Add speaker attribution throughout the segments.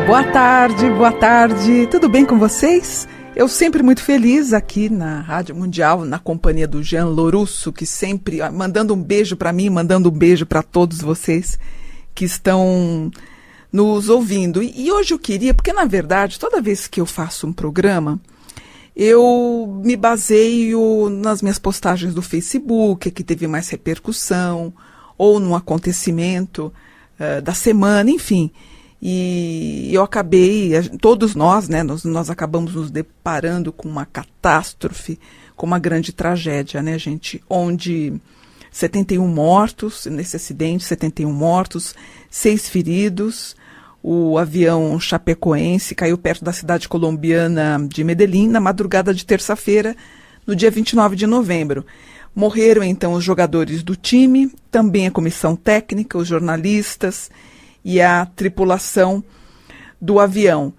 Speaker 1: Boa tarde, tudo bem com vocês? Eu sempre muito feliz aqui na Rádio Mundial, na companhia do Jean Lourusso, que sempre mandando um beijo para mim, mandando um beijo para todos vocês que estão nos ouvindo. E hoje eu queria, porque na verdade, toda vez que eu faço um programa, eu me baseio nas minhas postagens do Facebook, que teve mais repercussão, ou num acontecimento da semana, enfim. E eu acabei, todos nós, né, nós acabamos nos deparando com uma catástrofe, com uma grande tragédia, né, gente? Onde 71 mortos nesse acidente, 71 mortos, 6 feridos. O avião chapecoense caiu perto da cidade colombiana de Medellín na madrugada de terça-feira, no dia 29 de novembro. Morreram, então, os jogadores do time, também a comissão técnica, os jornalistas e a tripulação do avião.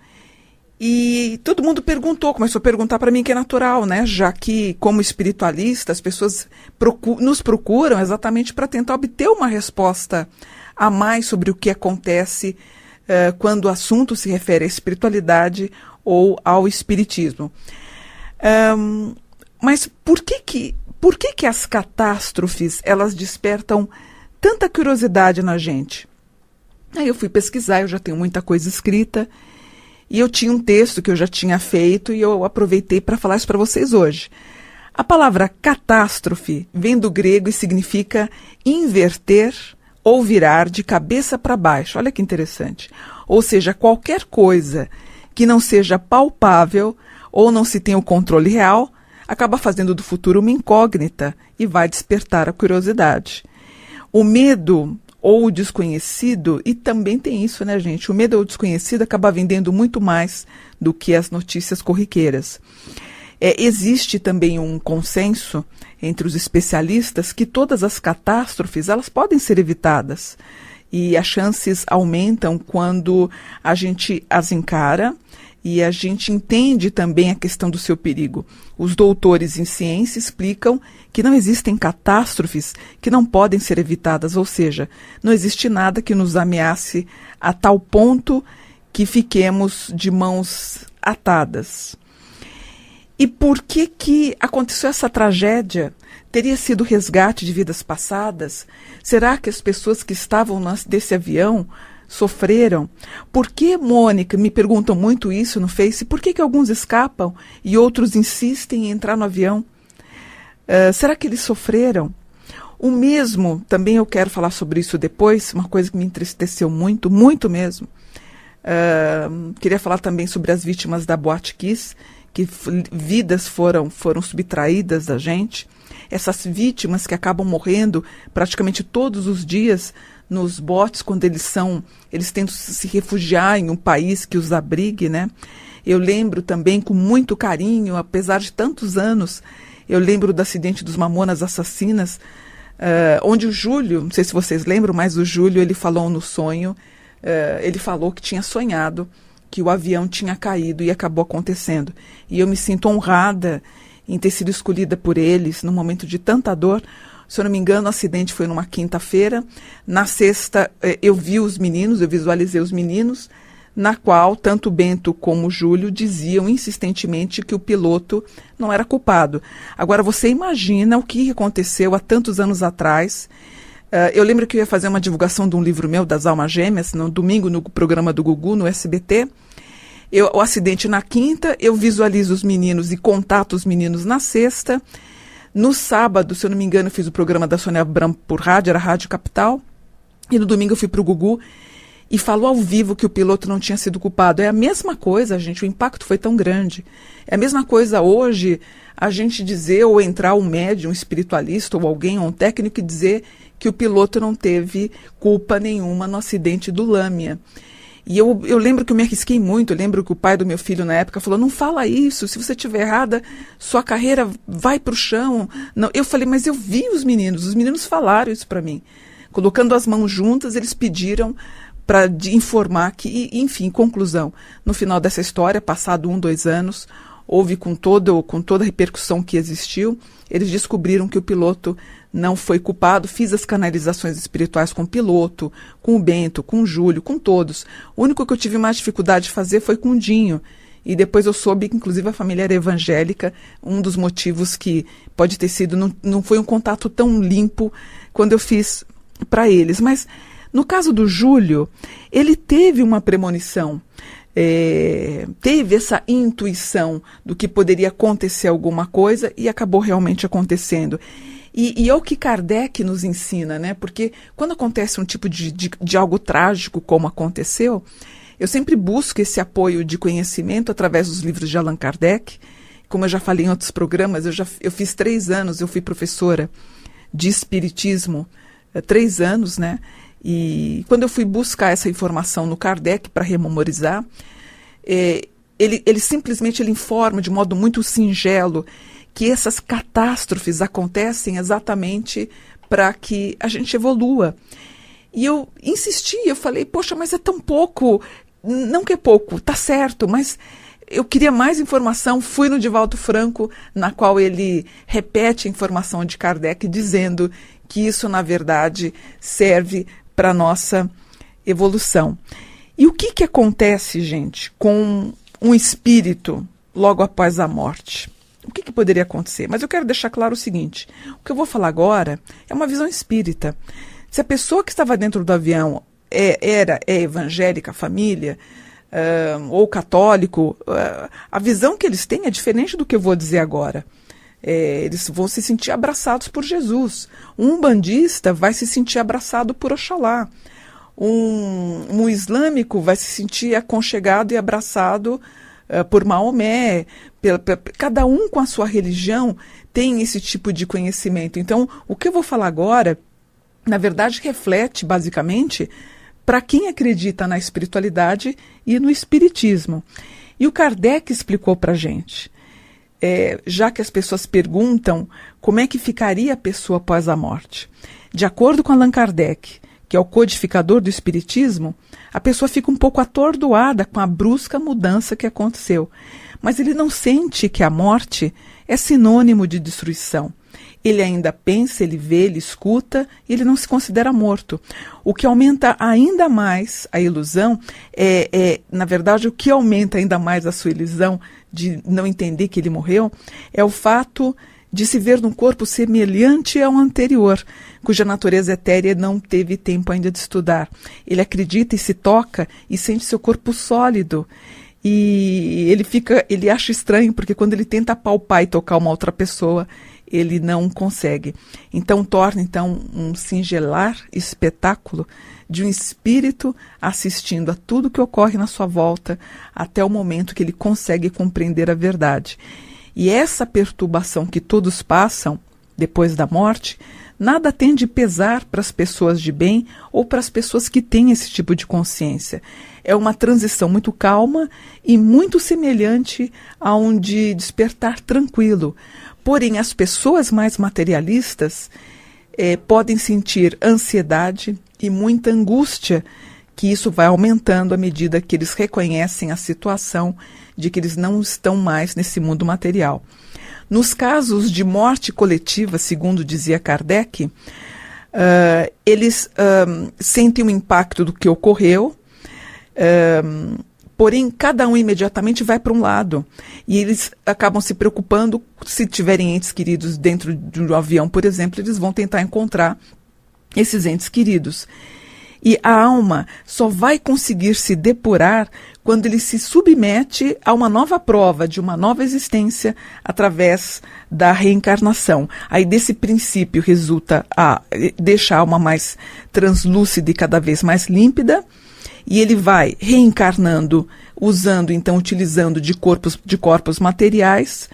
Speaker 1: E todo mundo começou a perguntar para mim, que é natural, né? Já que, como espiritualista, as pessoas nos procuram exatamente para tentar obter uma resposta a mais sobre o que acontece quando o assunto se refere à espiritualidade ou ao espiritismo. Mas por que as catástrofes elas despertam tanta curiosidade na gente? Aí eu fui pesquisar, eu já tenho muita coisa escrita, e eu tinha um texto que eu já tinha feito e eu aproveitei para falar isso para vocês hoje. A palavra catástrofe vem do grego e significa inverter ou virar de cabeça para baixo. Olha que interessante. Ou seja, qualquer coisa que não seja palpável ou não se tenha o controle real, acaba fazendo do futuro uma incógnita e vai despertar a curiosidade. O medo ou o desconhecido, e também tem isso, né, gente? O medo ou o desconhecido acaba vendendo muito mais do que as notícias corriqueiras. Existe também um consenso entre os especialistas que todas as catástrofes elas podem ser evitadas. E as chances aumentam quando a gente as encara e a gente entende também a questão do seu perigo. Os doutores em ciência explicam que não existem catástrofes que não podem ser evitadas, ou seja, não existe nada que nos ameace a tal ponto que fiquemos de mãos atadas. E por que aconteceu essa tragédia? Teria sido resgate de vidas passadas? Será que as pessoas que estavam desse avião sofreram? Por que, Mônica, me perguntam muito isso no Face, por que alguns escapam e outros insistem em entrar no avião? Será que eles sofreram? O mesmo, também eu quero falar sobre isso depois, uma coisa que me entristeceu muito, muito mesmo. Queria falar também sobre as vítimas da Boate Kiss, que vidas foram subtraídas da gente. Essas vítimas que acabam morrendo praticamente todos os dias nos botes, quando eles tentam se refugiar em um país que os abrigue, né? Eu lembro também com muito carinho, apesar de tantos anos, eu lembro do acidente dos Mamonas Assassinas, onde o Júlio, não sei se vocês lembram, mas o Júlio, ele falou no sonho, ele falou que tinha sonhado que o avião tinha caído e acabou acontecendo. E eu me sinto honrada em ter sido escolhida por eles num momento de tanta dor. Se eu não me engano, o acidente foi numa quinta-feira. Na sexta, eu vi os meninos, eu visualizei os meninos, na qual tanto o Bento como o Júlio diziam insistentemente que o piloto não era culpado. Agora, você imagina o que aconteceu há tantos anos atrás. Eu lembro que eu ia fazer uma divulgação de um livro meu, das Almas Gêmeas, no domingo, no programa do Gugu, no SBT. O acidente na quinta, eu visualizo os meninos e contato os meninos na sexta. No sábado, se eu não me engano, eu fiz o programa da Sônia Abrão por rádio, era Rádio Capital. E no domingo eu fui para o Gugu e falou ao vivo que o piloto não tinha sido culpado. É a mesma coisa, gente, o impacto foi tão grande. É a mesma coisa hoje a gente dizer, ou entrar um médium, um espiritualista, ou alguém, ou um técnico, e dizer que o piloto não teve culpa nenhuma no acidente do Lâmia. E eu lembro que eu me arrisquei muito, eu lembro que o pai do meu filho na época falou, não fala isso, se você estiver errada, sua carreira vai para o chão. Não, eu falei, mas eu vi os meninos falaram isso para mim. Colocando as mãos juntas, eles pediram para informar que, enfim, conclusão, no final dessa história, passado 2 anos, houve com toda a repercussão que existiu, eles descobriram que o piloto não foi culpado. Fiz as canalizações espirituais com o Piloto, com o Bento, com o Júlio, com todos. O único que eu tive mais dificuldade de fazer foi com o Dinho. E depois eu soube que, inclusive, a família era evangélica. Um dos motivos que pode ter sido, não foi um contato tão limpo quando eu fiz para eles. Mas, no caso do Júlio, ele teve uma premonição. Teve essa intuição do que poderia acontecer alguma coisa e acabou realmente acontecendo. E é o que Kardec nos ensina, né? Porque quando acontece um tipo de algo trágico como aconteceu, eu sempre busco esse apoio de conhecimento através dos livros de Allan Kardec. Como eu já falei em outros programas, eu fiz 3 anos, eu fui professora de espiritismo, 3 anos, né? E quando eu fui buscar essa informação no Kardec para rememorizar, ele simplesmente informa de modo muito singelo que essas catástrofes acontecem exatamente para que a gente evolua. E eu insisti, eu falei, poxa, mas é tão pouco. Não que é pouco, tá certo, mas eu queria mais informação. Fui no Divaldo Franco, na qual ele repete a informação de Kardec, dizendo que isso, na verdade, serve para a nossa evolução. E o que acontece, gente, com um espírito logo após a morte? O que poderia acontecer? Mas eu quero deixar claro o seguinte, o que eu vou falar agora é uma visão espírita. Se a pessoa que estava dentro do avião é evangélica, família, ou católico, a visão que eles têm é diferente do que eu vou dizer agora. Eles vão se sentir abraçados por Jesus. Um umbandista vai se sentir abraçado por Oxalá. Um islâmico vai se sentir aconchegado e abraçado por Maomé. Cada um com a sua religião tem esse tipo de conhecimento. Então, o que eu vou falar agora, na verdade, reflete basicamente para quem acredita na espiritualidade e no espiritismo. E o Kardec explicou para a gente, já que as pessoas perguntam como é que ficaria a pessoa após a morte. De acordo com Allan Kardec, que é o codificador do espiritismo, a pessoa fica um pouco atordoada com a brusca mudança que aconteceu. Mas ele não sente que a morte é sinônimo de destruição. Ele ainda pensa, ele vê, ele escuta, e ele não se considera morto. O que aumenta ainda mais a ilusão, na verdade, o que aumenta ainda mais a sua ilusão de não entender que ele morreu, é o fato de se ver num corpo semelhante ao anterior, cuja natureza etérea não teve tempo ainda de estudar. Ele acredita e se toca e sente seu corpo sólido. E ele acha estranho, porque quando ele tenta palpar e tocar uma outra pessoa, ele não consegue. Então torna um singelar espetáculo de um espírito assistindo a tudo que ocorre na sua volta, até o momento que ele consegue compreender a verdade. E essa perturbação que todos passam depois da morte, nada tem de pesar para as pessoas de bem ou para as pessoas que têm esse tipo de consciência. É uma transição muito calma e muito semelhante a um de despertar tranquilo. Porém, as pessoas mais materialistas podem sentir ansiedade e muita angústia, que isso vai aumentando à medida que eles reconhecem a situação de que eles não estão mais nesse mundo material. Nos casos de morte coletiva, segundo dizia Kardec, eles sentem o impacto do que ocorreu, porém cada um imediatamente vai para um lado e eles acabam se preocupando. Se tiverem entes queridos dentro do avião, por exemplo, eles vão tentar encontrar esses entes queridos. E a alma só vai conseguir se depurar quando ele se submete a uma nova prova de uma nova existência através da reencarnação. Aí desse princípio resulta a deixar a alma mais translúcida e cada vez mais límpida, e ele vai reencarnando, utilizando de corpos materiais,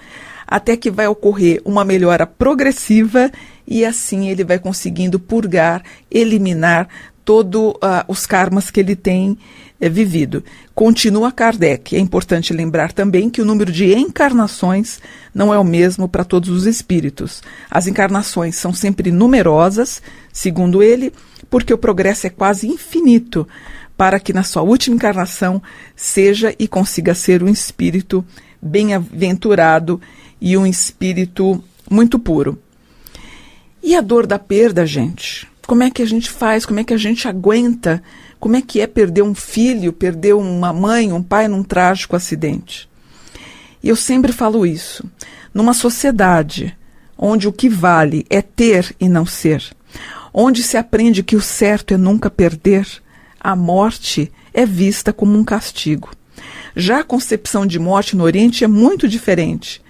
Speaker 1: até que vai ocorrer uma melhora progressiva e assim ele vai conseguindo purgar, eliminar todos os karmas que ele tem vivido. Continua Kardec. É importante lembrar também que o número de encarnações não é o mesmo para todos os espíritos. As encarnações são sempre numerosas, segundo ele, porque o progresso é quase infinito para que na sua última encarnação seja e consiga ser um espírito bem-aventurado e um espírito muito puro. E a dor da perda, gente? Como é que a gente faz? Como é que a gente aguenta? Como é que é perder um filho, perder uma mãe, um pai num trágico acidente? E eu sempre falo isso. Numa sociedade onde o que vale é ter e não ser, onde se aprende que o certo é nunca perder, a morte é vista como um castigo. Já a concepção de morte no Oriente é muito diferente,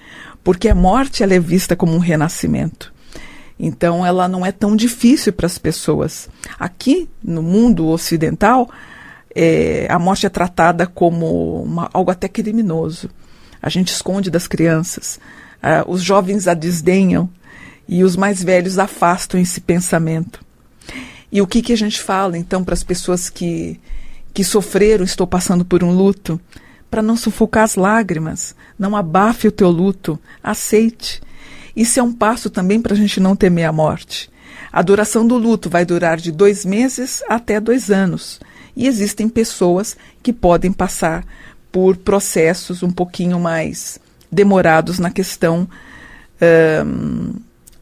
Speaker 1: porque a morte ela é vista como um renascimento. Então, ela não é tão difícil para as pessoas. Aqui, no mundo ocidental, a morte é tratada como algo até criminoso. A gente esconde das crianças. Os jovens a desdenham e os mais velhos afastam esse pensamento. E o que a gente fala, então, para as pessoas que sofreram, estou passando por um luto? Para não sufocar as lágrimas, não abafe o teu luto, aceite. Isso é um passo também para a gente não temer a morte. A duração do luto vai durar de 2 meses até 2 anos. E existem pessoas que podem passar por processos um pouquinho mais demorados na questão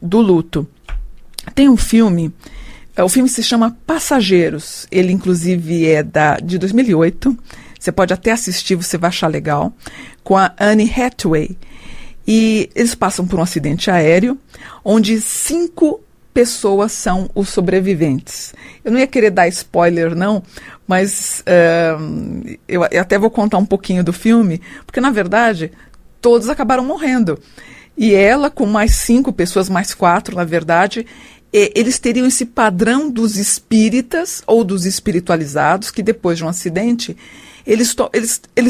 Speaker 1: do luto. Tem um filme, o filme se chama Passageiros. Ele, inclusive, é de 2008. Você pode até assistir, você vai achar legal. Com a Anne Hathaway. E eles passam por um acidente aéreo, onde 5 pessoas são os sobreviventes. Eu não ia querer dar spoiler, não, mas eu até vou contar um pouquinho do filme, porque, na verdade, todos acabaram morrendo. E ela, com mais 5 pessoas, mais 4, na verdade, eles teriam esse padrão dos espíritas ou dos espiritualizados, que depois de um acidente, eles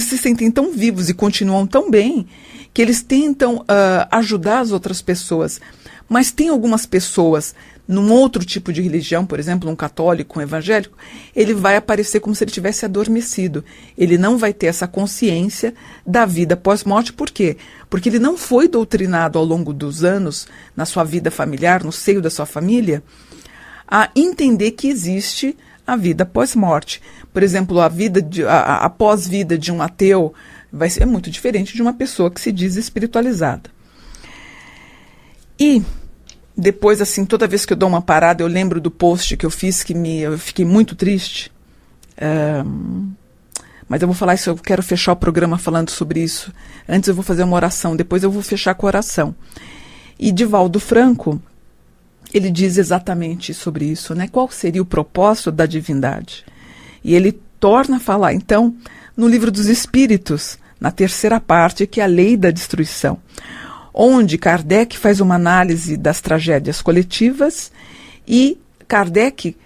Speaker 1: se sentem tão vivos e continuam tão bem, que eles tentam ajudar as outras pessoas. Mas tem algumas pessoas, num outro tipo de religião, por exemplo, um católico, um evangélico, ele vai aparecer como se ele tivesse adormecido. Ele não vai ter essa consciência da vida pós-morte. Por quê? Porque ele não foi doutrinado ao longo dos anos, na sua vida familiar, no seio da sua família, a entender que existe a vida pós-morte. Por exemplo, a pós-vida de um ateu vai ser muito diferente de uma pessoa que se diz espiritualizada. E depois, assim, toda vez que eu dou uma parada, eu lembro do post que eu fiz, eu fiquei muito triste. Mas eu vou falar isso, eu quero fechar o programa falando sobre isso. Antes eu vou fazer uma oração, depois eu vou fechar com a oração. E Divaldo Franco, ele diz exatamente sobre isso, né? Qual seria o propósito da divindade? E ele torna a falar, então, no Livro dos Espíritos, na 3ª parte, que é a lei da destruição, onde Kardec faz uma análise das tragédias coletivas e Kardec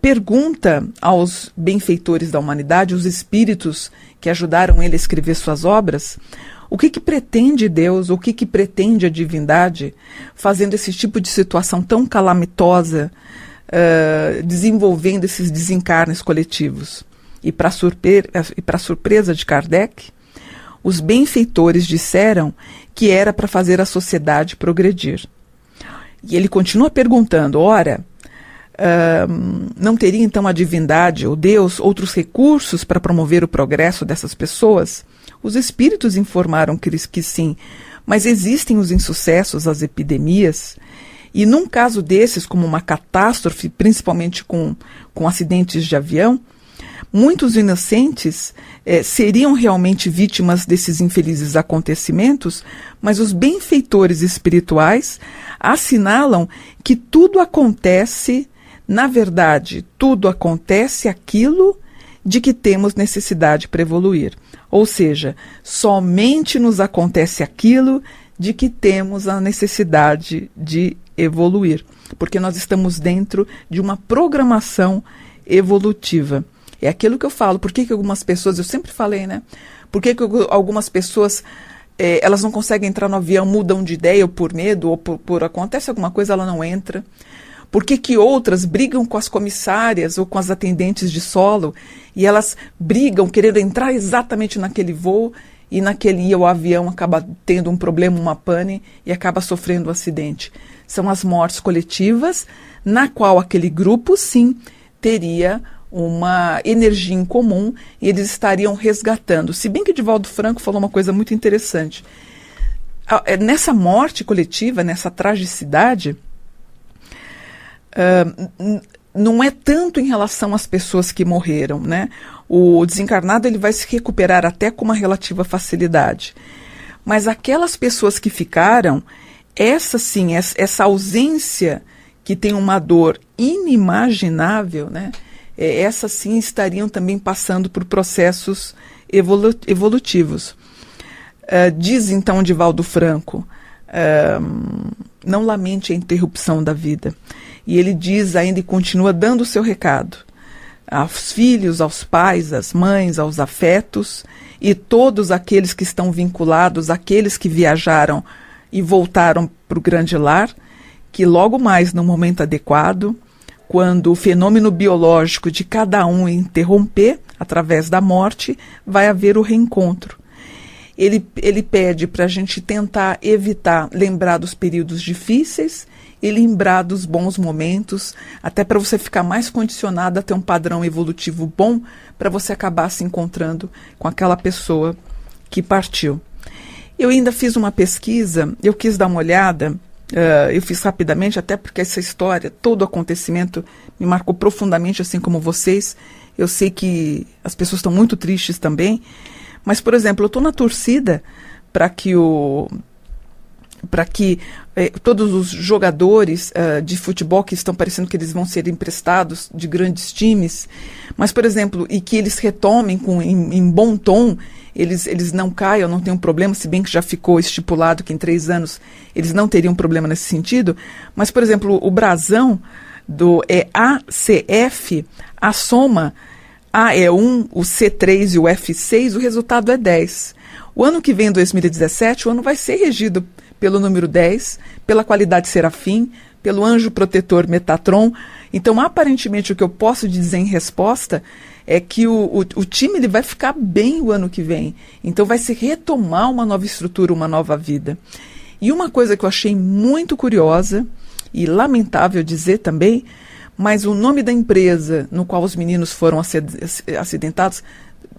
Speaker 1: pergunta aos benfeitores da humanidade, os espíritos que ajudaram ele a escrever suas obras, o que pretende Deus, o que pretende a divindade, fazendo esse tipo de situação tão calamitosa, desenvolvendo esses desencarnes coletivos. E para surpresa de Kardec, os benfeitores disseram que era para fazer a sociedade progredir. E ele continua perguntando, ora, não teria então a divindade ou Deus outros recursos para promover o progresso dessas pessoas? Os espíritos informaram que sim, mas existem os insucessos, as epidemias, e num caso desses, como uma catástrofe, principalmente com acidentes de avião, muitos inocentes seriam realmente vítimas desses infelizes acontecimentos, mas os benfeitores espirituais assinalam que tudo acontece, na verdade, tudo acontece aquilo de que temos necessidade para evoluir. Ou seja, somente nos acontece aquilo de que temos a necessidade de evoluir, porque nós estamos dentro de uma programação evolutiva. É aquilo que eu falo, por que algumas pessoas, eu sempre falei, né? Por que algumas pessoas, elas não conseguem entrar no avião, mudam de ideia ou por medo, ou por acontece alguma coisa, ela não entra? Por que outras brigam com as comissárias ou com as atendentes de solo e elas brigam querendo entrar exatamente naquele voo e o avião acaba tendo um problema, uma pane e acaba sofrendo um acidente? São as mortes coletivas na qual aquele grupo, sim, teria uma energia em comum e eles estariam resgatando. Se bem que Divaldo Franco falou uma coisa muito interessante. Nessa morte coletiva, nessa tragicidade, não é tanto em relação às pessoas que morreram, né? O desencarnado ele vai se recuperar até com uma relativa facilidade. Mas aquelas pessoas que ficaram, essa sim, essa ausência que tem uma dor inimaginável, né? Essas sim estariam também passando por processos evolutivos. Diz então Divaldo Franco, não lamente a interrupção da vida. E ele diz ainda e continua dando o seu recado aos filhos, aos pais, às mães, aos afetos e todos aqueles que estão vinculados, aqueles que viajaram e voltaram para o grande lar, que logo mais, no momento adequado, quando o fenômeno biológico de cada um interromper, através da morte, vai haver o reencontro. Ele pede para a gente tentar evitar lembrar dos períodos difíceis e lembrar dos bons momentos, até para você ficar mais condicionado a ter um padrão evolutivo bom, para você acabar se encontrando com aquela pessoa que partiu. Eu ainda fiz uma pesquisa, eu quis dar uma olhada, eu fiz rapidamente, até porque essa história, todo o acontecimento me marcou profundamente, assim como vocês. Eu sei que as pessoas estão muito tristes também, mas, por exemplo, eu estou na torcida para que todos os jogadores de futebol que estão parecendo que eles vão ser emprestados de grandes times, mas, por exemplo, e que eles retomem em bom tom, eles não caiam, não tenham problema, se bem que já ficou estipulado que em 3 anos eles não teriam problema nesse sentido. Mas, por exemplo, o brasão é ACF, a soma A é 1, o C3 e o F6, o resultado é 10. O ano que vem, 2017, o ano vai ser regido pelo número 10, pela qualidade serafim, pelo anjo protetor Metatron. Então, aparentemente, o que eu posso dizer em resposta é que o time ele vai ficar bem o ano que vem. Então, vai se retomar uma nova estrutura, uma nova vida. E uma coisa que eu achei muito curiosa, e lamentável dizer também, mas o nome da empresa no qual os meninos foram acidentados,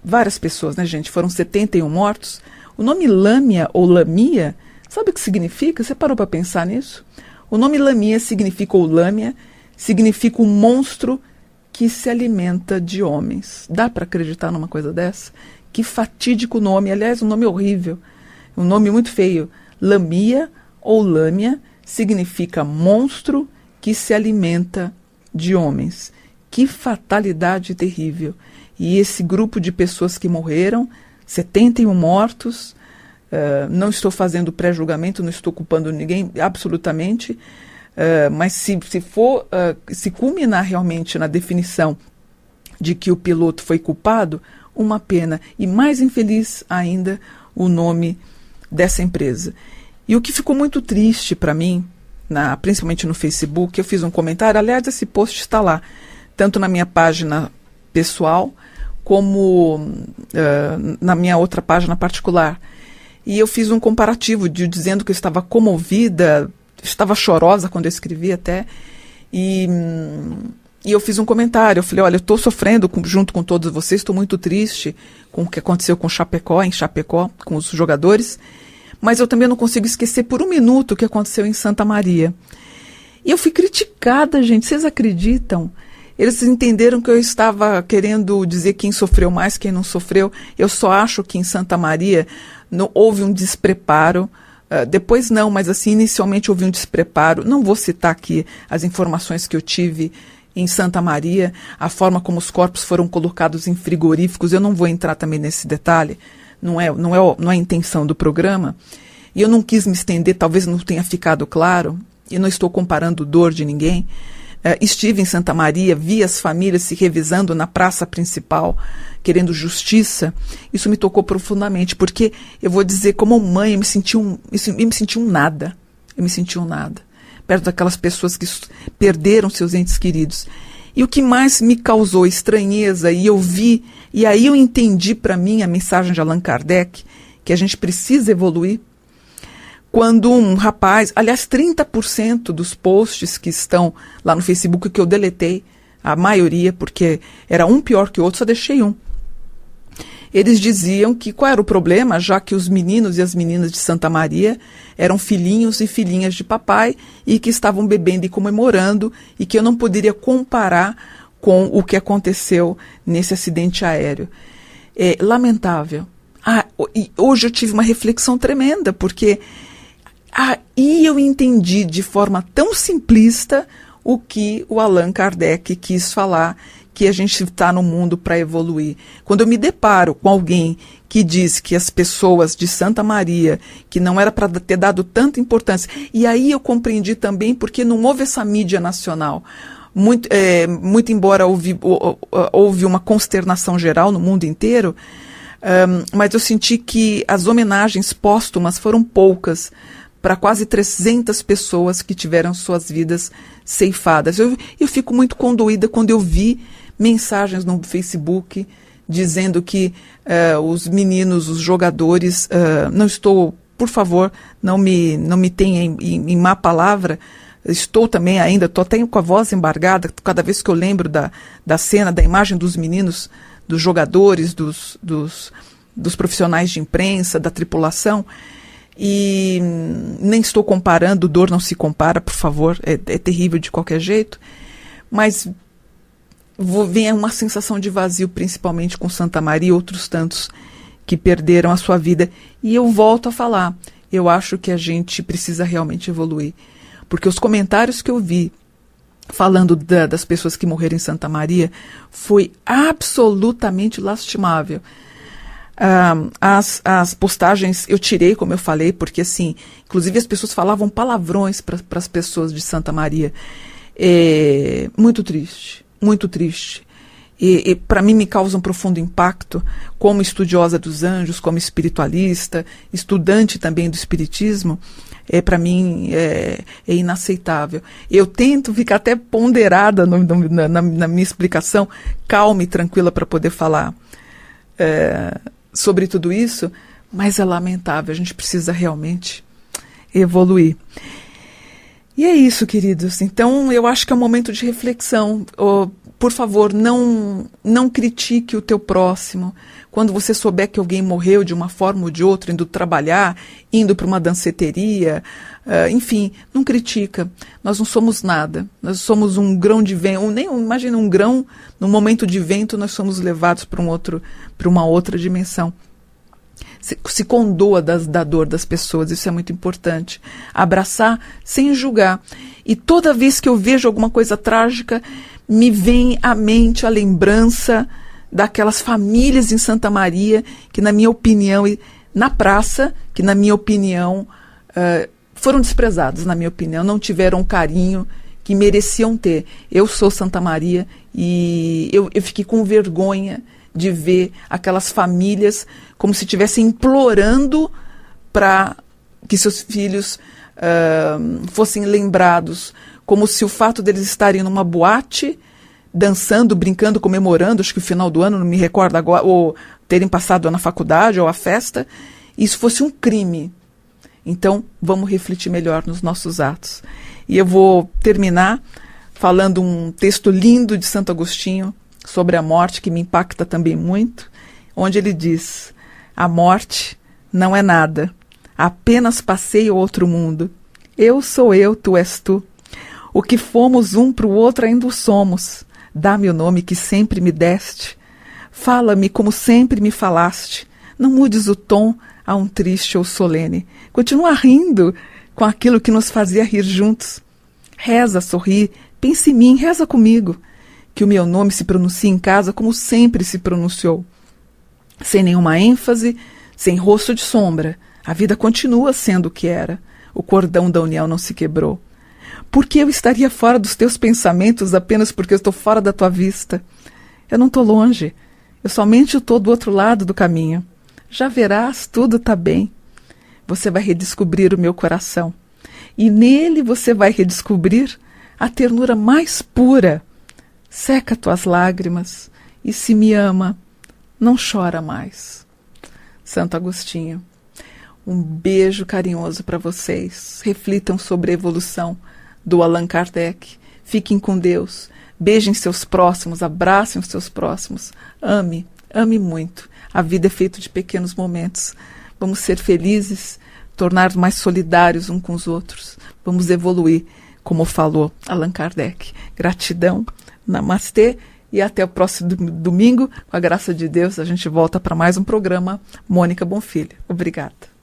Speaker 1: várias pessoas, né, gente? Foram 71 mortos. O nome Lâmia ou Lamia, sabe o que significa? Você parou para pensar nisso? O nome Lamia significa, ou Lâmia, significa um monstro que se alimenta de homens. Dá para acreditar numa coisa dessa? Que fatídico nome. Aliás, um nome horrível. Um nome muito feio. Lamia ou Lâmia significa monstro que se alimenta de homens. Que fatalidade terrível. E esse grupo de pessoas que morreram, 71 mortos, não estou fazendo pré-julgamento, não estou culpando ninguém, absolutamente, mas se culminar realmente na definição de que o piloto foi culpado, uma pena. E mais infeliz ainda o nome dessa empresa. E o que ficou muito triste para mim, principalmente no Facebook, eu fiz um comentário, aliás, esse post está lá, tanto na minha página pessoal, como na minha outra página particular. E eu fiz um comparativo dizendo que eu estava comovida, estava chorosa quando eu escrevi até, e eu fiz um comentário, eu falei, olha, eu estou sofrendo junto com todos vocês, estou muito triste com o que aconteceu com em Chapecó, com os jogadores, mas eu também não consigo esquecer por um minuto o que aconteceu em Santa Maria. E eu fui criticada, gente, vocês acreditam? Eles entenderam que eu estava querendo dizer quem sofreu mais, quem não sofreu. Eu só acho que em Santa Maria houve um despreparo. Depois não, mas assim, inicialmente houve um despreparo. Não vou citar aqui as informações que eu tive em Santa Maria, a forma como os corpos foram colocados em frigoríficos. Eu não vou entrar também nesse detalhe. Não é a intenção do programa. E eu não quis me estender, talvez não tenha ficado claro. E não estou comparando dor de ninguém. Estive em Santa Maria, vi as famílias se revezando na praça principal, querendo justiça. Isso me tocou profundamente, porque eu vou dizer, como mãe, eu me senti um nada. Eu me senti um nada, perto daquelas pessoas que perderam seus entes queridos. E o que mais me causou estranheza, e eu vi, e aí eu entendi para mim a mensagem de Allan Kardec, que a gente precisa evoluir. Quando um rapaz, aliás, 30% dos posts que estão lá no Facebook que eu deletei, a maioria, porque era um pior que o outro, só deixei um. eles diziam que qual era o problema, já que os meninos e as meninas de Santa Maria eram filhinhos e filhinhas de papai e que estavam bebendo e comemorando e que eu não poderia comparar com o que aconteceu nesse acidente aéreo. É lamentável. E hoje eu tive uma reflexão tremenda, porque aí eu entendi de forma tão simplista o que o Allan Kardec quis falar, que a gente está no mundo para evoluir. Quando eu me deparo com alguém que diz que as pessoas de Santa Maria, que não era para ter dado tanta importância, e aí eu compreendi também porque não houve essa mídia nacional. Muito embora houve uma consternação geral no mundo inteiro, mas eu senti que as homenagens póstumas foram poucas para quase 300 pessoas que tiveram suas vidas ceifadas. Eu fico muito condoída quando eu vi mensagens no Facebook dizendo que os meninos, os jogadores, não estou, por favor, não me tenha em má palavra, estou também ainda, estou até com a voz embargada, cada vez que eu lembro da cena, da imagem dos meninos, dos jogadores, dos profissionais de imprensa, da tripulação, e nem estou comparando, dor não se compara, por favor, é terrível de qualquer jeito, mas vem uma sensação de vazio, principalmente com Santa Maria e outros tantos que perderam a sua vida. E eu volto a falar, eu acho que a gente precisa realmente evoluir, porque os comentários que eu vi falando das pessoas que morreram em Santa Maria foi absolutamente lastimável. As postagens eu tirei, como eu falei, porque assim, inclusive as pessoas falavam palavrões para as pessoas de Santa Maria. Muito triste, muito triste. E para mim me causa um profundo impacto, como estudiosa dos anjos, como espiritualista, estudante também do espiritismo. Para mim é inaceitável. Eu tento ficar até ponderada na minha explicação, calma e tranquila para poder falar sobre tudo isso, mas é lamentável, a gente precisa realmente evoluir. E é isso, queridos. Então, eu acho que é um momento de reflexão. Por favor, não critique o teu próximo. Quando você souber que alguém morreu de uma forma ou de outra, indo trabalhar, indo para uma danceteria, enfim, não critica. Nós não somos nada. Nós somos um grão de vento. Imagina um grão, num momento de vento, nós somos levados para uma outra dimensão. Se condoa da dor das pessoas, isso é muito importante. Abraçar sem julgar. E toda vez que eu vejo alguma coisa trágica, me vem à mente a lembrança daquelas famílias em Santa Maria que, na minha opinião, na praça, que na minha opinião foram desprezados, na minha opinião, não tiveram o carinho que mereciam ter. Eu sou Santa Maria e eu fiquei com vergonha de ver aquelas famílias como se estivessem implorando para que seus filhos fossem lembrados, como se o fato deles estarem numa boate, dançando, brincando, comemorando, acho que o final do ano, não me recordo agora, ou terem passado na faculdade ou a festa, isso fosse um crime. Então, vamos refletir melhor nos nossos atos. E eu vou terminar falando um texto lindo de Santo Agostinho sobre a morte, que me impacta também muito, onde ele diz: a morte não é nada, apenas passeio a outro mundo. Eu sou eu, tu és tu. O que fomos um para o outro ainda o somos. Dá-me o nome que sempre me deste. Fala-me como sempre me falaste. Não mudes o tom a um triste ou solene. Continua rindo com aquilo que nos fazia rir juntos. Reza, sorri, pense em mim, reza comigo. Que o meu nome se pronuncie em casa como sempre se pronunciou. Sem nenhuma ênfase, sem rosto de sombra. A vida continua sendo o que era. O cordão da união não se quebrou. Por que eu estaria fora dos teus pensamentos apenas porque eu estou fora da tua vista? Eu não estou longe. Eu somente estou do outro lado do caminho. Já verás, tudo está bem. Você vai redescobrir o meu coração. E nele você vai redescobrir a ternura mais pura. Seca tuas lágrimas e, se me ama, não chora mais. Santo Agostinho. Um beijo carinhoso para vocês. Reflitam sobre a evolução do Allan Kardec. Fiquem com Deus. Beijem seus próximos, abracem os seus próximos. Ame ame muito. A vida é feita de pequenos momentos. Vamos ser felizes, tornar mais solidários uns com os outros. Vamos evoluir, como falou Allan Kardec. Gratidão, namastê, e até o próximo domingo. Com a graça de Deus, a gente volta para mais um programa Mônica Bonfilho. Obrigada.